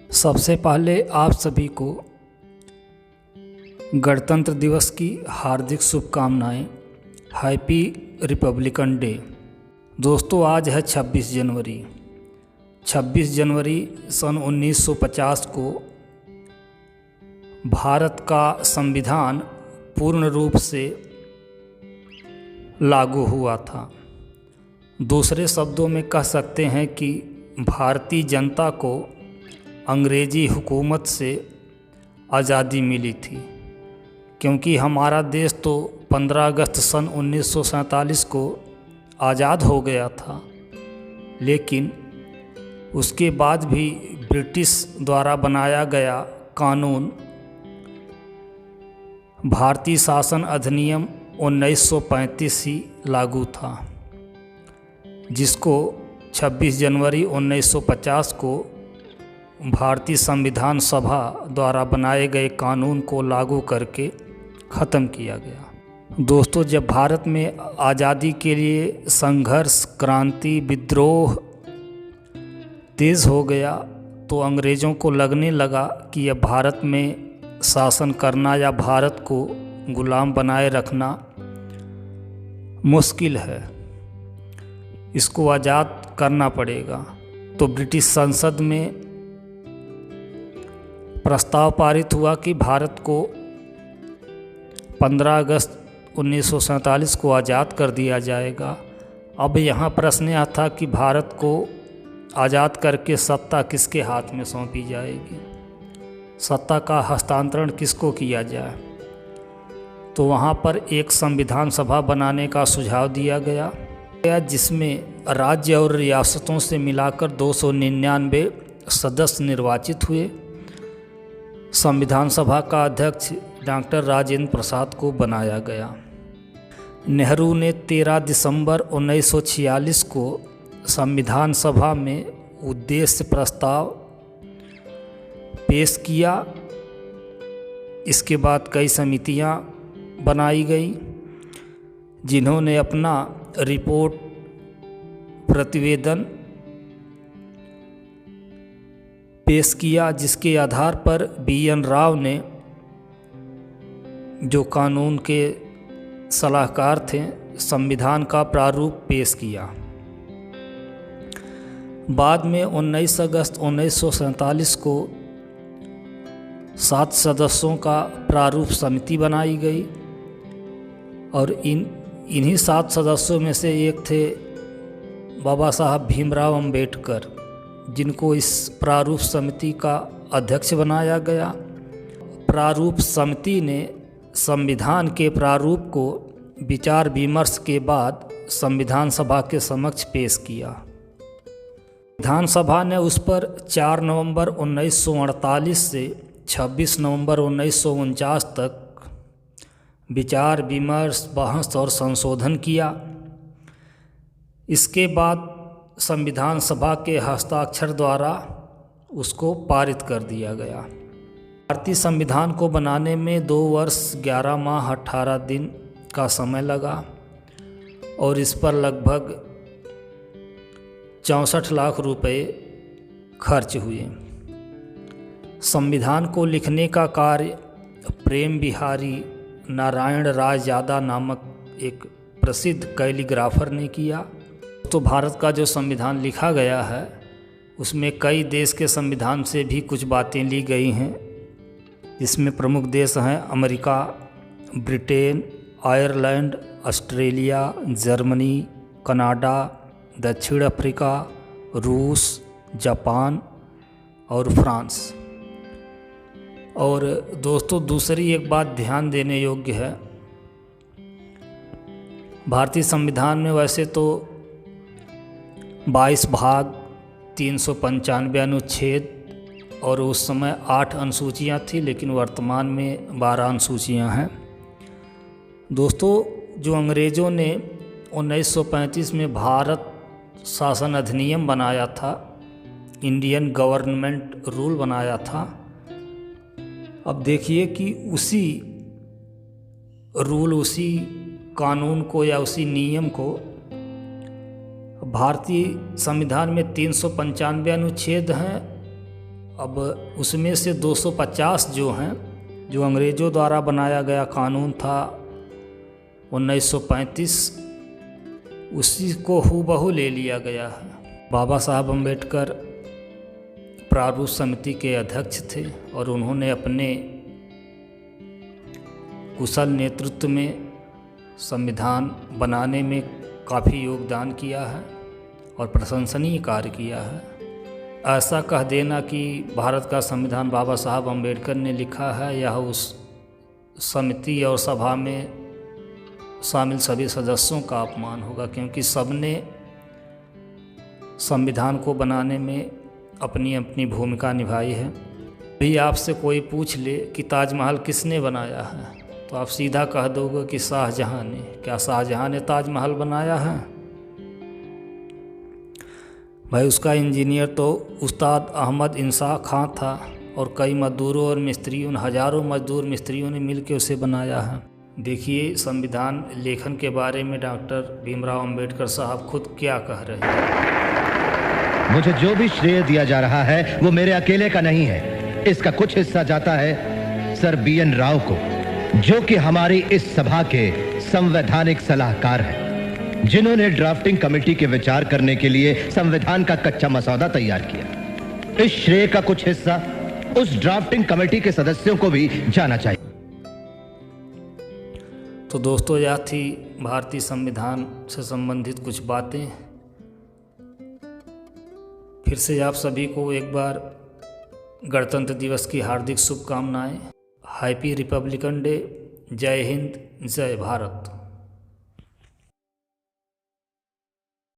सबसे पहले आप सभी को गणतंत्र दिवस की हार्दिक शुभकामनाएं। Happy Republican day. दोस्तों, आज है 26 जनवरी। 26 जनवरी सन 1950 को भारत का संविधान पूर्ण रूप से लागू हुआ था। दूसरे शब्दों में कह सकते हैं कि भारतीय जनता को अंग्रेजी हुकूमत से आज़ादी मिली थी, क्योंकि हमारा देश तो 15 अगस्त सन 1947 को आज़ाद हो गया था। लेकिन उसके बाद भी ब्रिटिश द्वारा बनाया गया कानून भारतीय शासन अधिनियम 1935 ही लागू था, जिसको 26 जनवरी 1950 को भारतीय संविधान सभा द्वारा बनाए गए कानून को लागू करके ख़त्म किया गया। दोस्तों, जब भारत में आज़ादी के लिए संघर्ष, क्रांति, विद्रोह तेज़ हो गया तो अंग्रेज़ों को लगने लगा कि अब भारत में शासन करना या भारत को गुलाम बनाए रखना मुश्किल है, इसको आज़ाद करना पड़ेगा। तो ब्रिटिश संसद में प्रस्ताव पारित हुआ कि भारत को 15 अगस्त 1947 को आज़ाद कर दिया जाएगा। अब यहाँ प्रश्न यह था कि भारत को आज़ाद करके सत्ता किसके हाथ में सौंपी जाएगी, सत्ता का हस्तांतरण किसको किया जाए। तो वहाँ पर एक संविधान सभा बनाने का सुझाव दिया गया, जिसमें राज्य और रियासतों से मिलाकर 299 सदस्य निर्वाचित हुए। संविधान सभा का अध्यक्ष डॉक्टर राजेंद्र प्रसाद को बनाया गया। नेहरू ने 13 दिसंबर 1946 को संविधान सभा में उद्देश्य प्रस्ताव पेश किया। इसके बाद कई समितियां बनाई गई, जिन्होंने अपना रिपोर्ट प्रतिवेदन पेश किया, जिसके आधार पर BN राव ने, जो कानून के सलाहकार थे, संविधान का प्रारूप पेश किया। बाद में 19 अगस्त 1947 को 7 सदस्यों का प्रारूप समिति बनाई गई और इन्हीं 7 सदस्यों में से एक थे बाबा साहब भीमराव अंबेडकर, जिनको इस प्रारूप समिति का अध्यक्ष बनाया गया। प्रारूप समिति ने संविधान के प्रारूप को विचार विमर्श के बाद संविधान सभा के समक्ष पेश किया। विधान सभा ने उस पर 4 नवंबर 1948 से 26 नवंबर 1949 तक विचार विमर्श, बहस और संशोधन किया। इसके बाद संविधान सभा के हस्ताक्षर द्वारा उसको पारित कर दिया गया। भारतीय संविधान को बनाने में 2 वर्ष 11 माह 18 दिन का समय लगा और इस पर लगभग 64 लाख रुपए खर्च हुए। संविधान को लिखने का कार्य प्रेम बिहारी नारायण रायजादा नामक एक प्रसिद्ध कैलीग्राफर ने किया। तो भारत का जो संविधान लिखा गया है उसमें कई देश के संविधान से भी कुछ बातें ली गई हैं। इसमें प्रमुख देश हैं America, Britain, Ireland, Australia, Germany, Canada, दक्षिण अफ्रीका, रूस, जापान और फ्रांस। और दोस्तों, दूसरी एक बात ध्यान देने योग्य है, भारतीय संविधान में वैसे तो 22 भाग, 395 अनुच्छेद और उस समय 8 अनुसूचियाँ थी, लेकिन वर्तमान में 12 अनुसूचियाँ हैं। दोस्तों, जो अंग्रेज़ों ने 1935 में भारत शासन अधिनियम बनाया था, इंडियन गवर्नमेंट रूल बनाया था, अब देखिए कि उसी रूल, उसी कानून को या उसी नियम को भारतीय संविधान में 395 अनुच्छेद हैं अब उसमें से 250 जो हैं, जो अंग्रेज़ों द्वारा बनाया गया कानून था 1935, उसी को हूबहू ले लिया गया है। बाबा साहब अम्बेडकर प्रारूप समिति के अध्यक्ष थे और उन्होंने अपने कुशल नेतृत्व में संविधान बनाने में काफ़ी योगदान किया है और प्रशंसनीय कार्य किया है। ऐसा कह देना कि भारत का संविधान बाबा साहब अम्बेडकर ने लिखा है, यह उस समिति और सभा में शामिल सभी सदस्यों का अपमान होगा, क्योंकि सबने संविधान को बनाने में अपनी अपनी भूमिका निभाई है। भी आपसे कोई पूछ ले कि ताजमहल किसने बनाया है, तो आप सीधा कह दोगे कि शाहजहां ने। क्या शाहजहां ने ताजमहल बनाया है? भाई, उसका इंजीनियर तो उस्ताद अहमद इंसा खां था और कई मजदूरों और मिस्त्रियों, हज़ारों मजदूर मिस्त्रियों ने मिलकर उसे बनाया है। देखिए संविधान लेखन के बारे में डॉक्टर भीमराव अंबेडकर साहब खुद क्या कह रहे हैं। मुझे जो भी श्रेय दिया जा रहा है वो मेरे अकेले का नहीं है। इसका कुछ हिस्सा जाता है सर BN राव को, जो कि हमारी इस सभा के संवैधानिक सलाहकार हैं, जिन्होंने ड्राफ्टिंग कमेटी के विचार करने के लिए संविधान का कच्चा मसौदा तैयार किया। इस श्रेय का कुछ हिस्सा उस ड्राफ्टिंग कमेटी के सदस्यों को भी जाना चाहिए। तो दोस्तों, यह थी भारतीय संविधान से संबंधित कुछ बातें। फिर से आप सभी को एक बार गणतंत्र दिवस की हार्दिक शुभकामनाएं। Happy Republican day. जय हिंद, जय भारत।